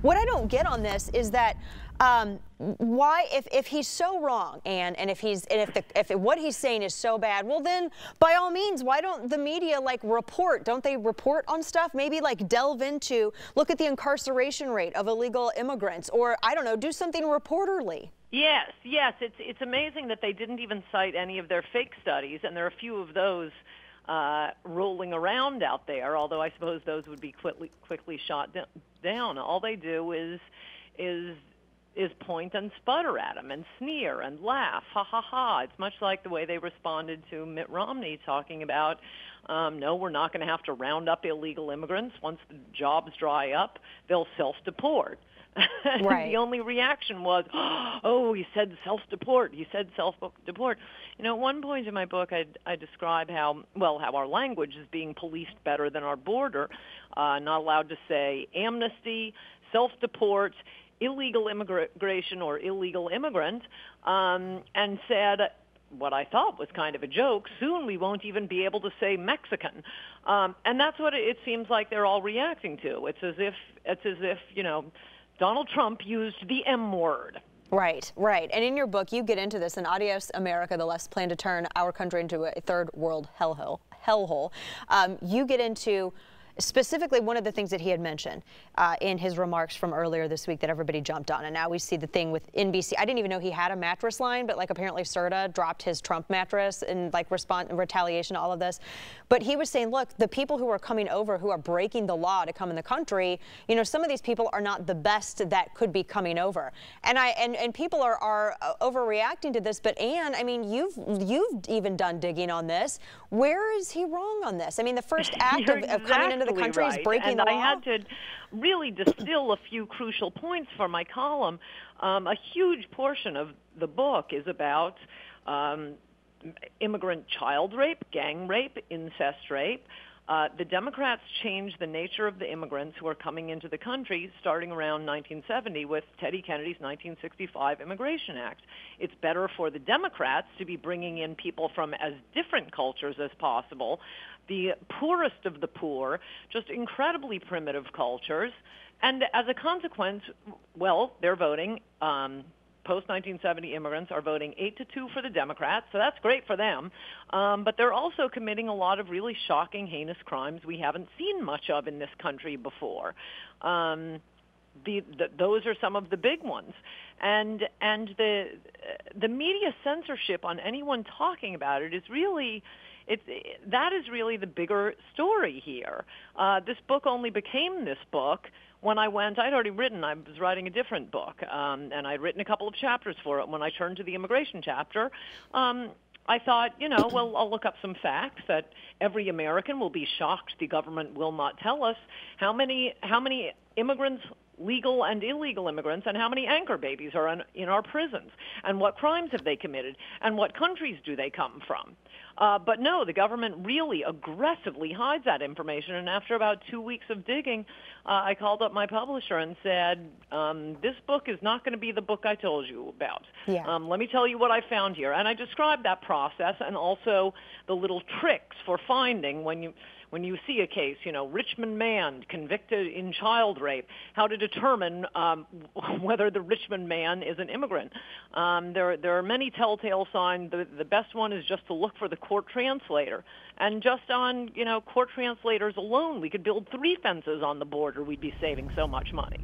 What I don't get on this is that why, if he's so wrong, and if what he's saying is so bad, well then by all means, why don't the media report? Don't they report on stuff? Maybe delve into, look at the incarceration rate of illegal immigrants, or I don't know, do something reporterly. Yes. It's amazing that they didn't even cite any of their fake studies, and there are a few of those rolling around out there, although I suppose those would be quickly shot down. All they do is point and sputter at him and sneer and laugh. Ha, ha, ha. It's much like the way they responded to Mitt Romney talking about, no, we're not going to have to round up illegal immigrants. Once the jobs dry up, they'll self-deport. Right. The only reaction was, oh, he said self-deport. He said self-deport. You know, at one point in my book, I describe how our language is being policed better than our border. Not allowed to say amnesty, self-deport, illegal immigration, or illegal immigrant, and said what I thought was kind of a joke, soon we won't even be able to say Mexican. And that's what it seems like they're all reacting to. It's as if, you know, Donald Trump used the M word. Right. And in your book, you get into this in Adios America, the Left's Plan to Turn Our Country into a Third World Hellhole. You get into specifically one of the things that he had mentioned in his remarks from earlier this week that everybody jumped on. And now we see the thing with NBC. I didn't even know he had a mattress line, but apparently Serta dropped his Trump mattress in retaliation to all of this. But he was saying, look, the people who are coming over, who are breaking the law to come in the country, you know, some of these people are not the best that could be coming over. And people are overreacting to this. But Ann, I mean, you've even done digging on this. Where is he wrong on this? I mean, the first act of coming into the country is breaking the law. And I had to really distill a few crucial points for my column. A huge portion of the book is about immigrant child rape, gang rape, incest rape. The Democrats changed the nature of the immigrants who are coming into the country starting around 1970 with Teddy Kennedy's 1965 Immigration Act. It's better for the Democrats to be bringing in people from as different cultures as possible, the poorest of the poor, just incredibly primitive cultures. And as a consequence, well, they're voting post-1970 immigrants are voting 8-2 for the Democrats, so that's great for them. But they're also committing a lot of really shocking, heinous crimes we haven't seen much of in this country before. Those are some of the big ones. And the media censorship on anyone talking about it is really... that is really the bigger story here. This book only became this book when I was writing a different book, and I'd written a couple of chapters for it. When I turned to the immigration chapter, I thought, you know, well, I'll look up some facts that every American will be shocked the government will not tell us how many immigrants, legal and illegal immigrants, and how many anchor babies are in our prisons, and what crimes have they committed, and what countries do they come from. But no, the government really aggressively hides that information, and after about 2 weeks of digging, I called up my publisher and said, this book is not going to be the book I told you about. Yeah. Let me tell you what I found here. And I described that process and also the little tricks for finding when you see a case, you know, Richmond man convicted in child rape, how to determine whether the Richmond man is an immigrant. There are many telltale signs. The best one is just to look for the court translator. And just on, you know, court translators alone, we could build 3 fences on the border. We'd be saving so much money.